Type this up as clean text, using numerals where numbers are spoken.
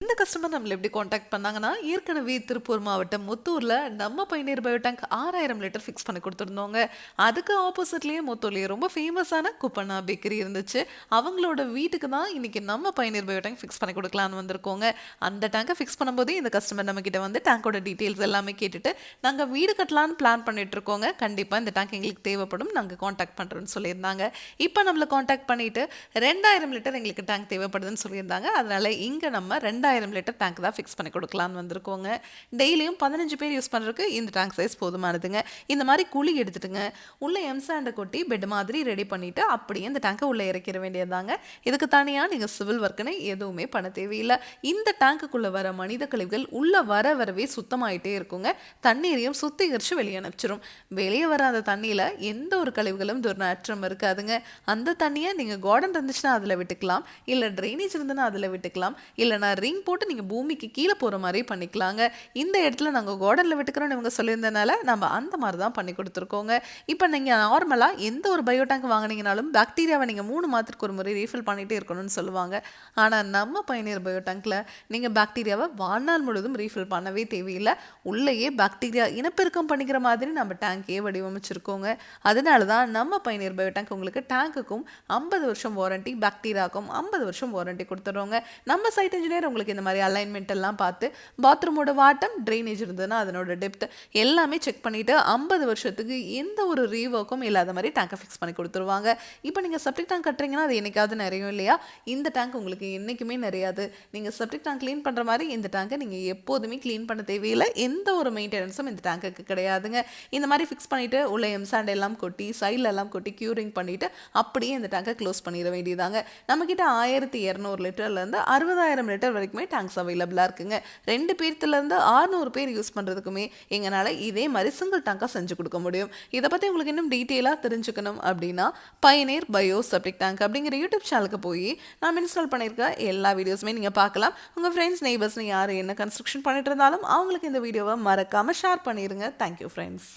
இந்த கஸ்டமர் நம்மள எப்படி காண்டாக்ட் பண்ணாங்கன்னா, ஏற்கனவே திருப்பூர் மாவட்டம் முத்தூர்ல நம்ம பயணியர் பயோ டேங்க் 6000 லிட்டர் ஃபிக்ஸ் பண்ணி குடுத்துருந்தோங்க. அதுக்கு ஆப்போசிட்லயே முத்தூர்லயே ரொம்ப ஃபேமஸான குப்பண்ணா பேக்கரி இருந்துச்சு. அவங்களோட வீட்டுக்கு தான் இன்னைக்கு நம்ம பயணியர் பயோ டேங்க் ஃபிக்ஸ் பண்ணி குடுக்கலான்னு வந்திருக்கோங்க. அந்த டேங்க ஃபிக்ஸ் பண்ணும்போதே இந்த கஸ்டமர் நம்மகிட்ட வந்து டேங்கோட டீட்டெயில்ஸ் எல்லாமே கேட்டுட்டு, நாங்க வீடு கட்டலான்னு பிளான் பண்ணிட்டு இருக்கோங்க. கண்டிப்பா இந்த டேங்க் எங்களுக்கு தேவைப்படும். நாங்க காண்டாக்ட் பண்றோம்னு சொல்லியிருந்தாங்க. இப்ப நம்மள காண்டாக்ட் பண்ணிட்டு 2000 லிட்டர் எங்களுக்கு டேங்க் தேவைப்படுதுன்னு சொல்லியிருந்தாங்க. அதனால இங்க நம்ம 2000 லிட்டர் டேங்க் தான் ஃபிக்ஸ் பண்ணி கொடுக்கலான்னு வந்திருக்கோங்க. டெய்லியும் 15 பேர் யூஸ் பண்ணுறதுக்கு இந்த டேங்க் சைஸ் போதுமானதுங்க. இந்த மாதிரி குழி எடுத்துட்டுங்க உள்ள எம்சாண்டை கொட்டி பெட் மாதிரி ரெடி பண்ணிட்டு அப்படியே இந்த டேங்கை உள்ள இறக்கிற வேண்டியதாங்க. இதுக்கு தனியாக நீங்கள் சிவில் ஒர்க்குன்னு எதுவுமே பண்ண தேவையில்லை. இந்த டேங்குக்குள்ளே வர மனித கழிவுகள் உள்ள வரவே சுத்தமாயிட்டே இருக்குங்க. தண்ணீரையும் சுத்திகரித்து வெளியே அனுப்பிச்சிரும். வெளியே வர அந்த தண்ணியில் எந்த ஒரு கழிவுகளும் துர்நாற்றம் இருக்காதுங்க. அந்த தண்ணியை நீங்கள் கார்டன் இருந்துச்சுன்னா அதில் விட்டுக்கலாம், இல்லை ட்ரைனேஜ் இருந்துன்னா அதில் விட்டுக்கலாம், இல்லைனா ரிங் போட்டு நீங்கள் பூமிக்கு கீழே போகிற மாதிரி பண்ணிக்கலாங்க. இந்த இடத்துல நாங்கள் கார்டனில் விட்டுக்கிறோன்னு இவங்க சொல்லியிருந்தனால நம்ம அந்த மாதிரி தான் பண்ணி கொடுத்துருக்கோங்க. இப்போ நீங்கள் நார்மலாக எந்த ஒரு பயோ டேங்க் வாங்கினீங்கனாலும் பாக்டீரியாவை நீங்கள் 3 மாதத்துக்கு ஒரு முறை ரீஃபில் பண்ணிகிட்டே இருக்கணும்னு சொல்லுவாங்க. ஆனால் நம்ம பயணியர் பயோ டேங்க்கில் நீங்கள் பாக்டீரியாவை வாழ்நாள் முழுவதும் ரீஃபில் பண்ணவே தேவையில்லை. உள்ளேயே பாக்டீரியா இனப்பெருக்கம் பண்ணிக்கிற மாதிரி நம்ம டேங்கே வடிவமைச்சிருக்கோங்க. அதனால தான் நம்ம பயணியர் பயோ டேங்க் உங்களுக்கு டேங்குக்கும் 50 வருஷம் வாரண்டி, பாக்டீரியாவுக்கும் 50 வருஷம் வாரண்டி கொடுத்துட்றோங்க. நம்ம சைட் இன்ஜினியர் உங்களுக்கு இந்த மாதிரி அலைன்மெண்ட் எல்லாம் பார்த்து பாத்ரூமோட வாட்டம், ட்ரைனேஜ் இருந்ததுன்னா அதனோட டெப்த் எல்லாமே செக் பண்ணிவிட்டு 50 வருஷத்துக்கு எந்த ஒரு ரீவொர்க்கும் இல்லாத மாதிரி டேங்கை ஃபிக்ஸ் பண்ணி கொடுத்துருவாங்க. இப்போ நீங்கள் செப்டிக் டேங்க் கட்டுறீங்கன்னா அது என்னைக்காவது நிறையும் இல்லையா? இந்த டேங்க் உங்களுக்கு என்றைக்குமே நிறையாது. நீங்கள் செப்டிக் டேங்க் க்ளீன் பண்ணுற மாதிரி இந்த டேங்கை நீங்கள் எப்போதுமே க்ளீன் பண்ண தேவையில்லை. எந்த ஒரு மெயின்டெனன்ஸும் இந்த டேங்குக்கு கிடையாதுங்க. இந்த மாதிரி ஃபிக்ஸ் பண்ணிவிட்டு உள்ள எம்சாண்ட் எல்லாம் கொட்டி சைடில் எல்லாம் கொட்டி க்யூரிங் பண்ணிவிட்டு அப்படியே இந்த டேங்கை க்ளோஸ் பண்ணிட வேண்டியதாங்க. நம்மக்கிட்ட 1200 லிட்டர்லேருந்து 60,000 லிட்டர் வரைக்குமே டேங்க்ஸ் அவைலபிளாக இருக்குங்க. 2 பேர்த்துலேருந்து 600 பேர் யூஸ் பண்ணுறதுக்குமே எங்களால் இதே மாதிரி சிங்கிள் டேங்காக செஞ்சு கொடுக்க முடியும். இதை பற்றி உங்களுக்கு இன்னும் டீட்டெயிலாக தெரிஞ்சுக்கணும் அப்படின்னா பயனியர் பயோ செப்டிக் டேங்க் அப்படிங்கிற யூடியூப் சேனலுக்கு போய் நான் இன்ஸ்டால் பண்ணியிருக்க எல்லா வீடியோஸுமே நீங்கள் பார்க்கலாம். உங்கள் ஃப்ரெண்ட்ஸ் நெய்பர்ஸ்னு யார் என்ன கன்ஸ்ட்ரக்ஷன் பண்ணிட்டு இருந்தாலும் அவங்களுக்கு இந்த வீடியோவை மறக்காமல் ஷேர் பண்ணிடுங்க. Thank you friends.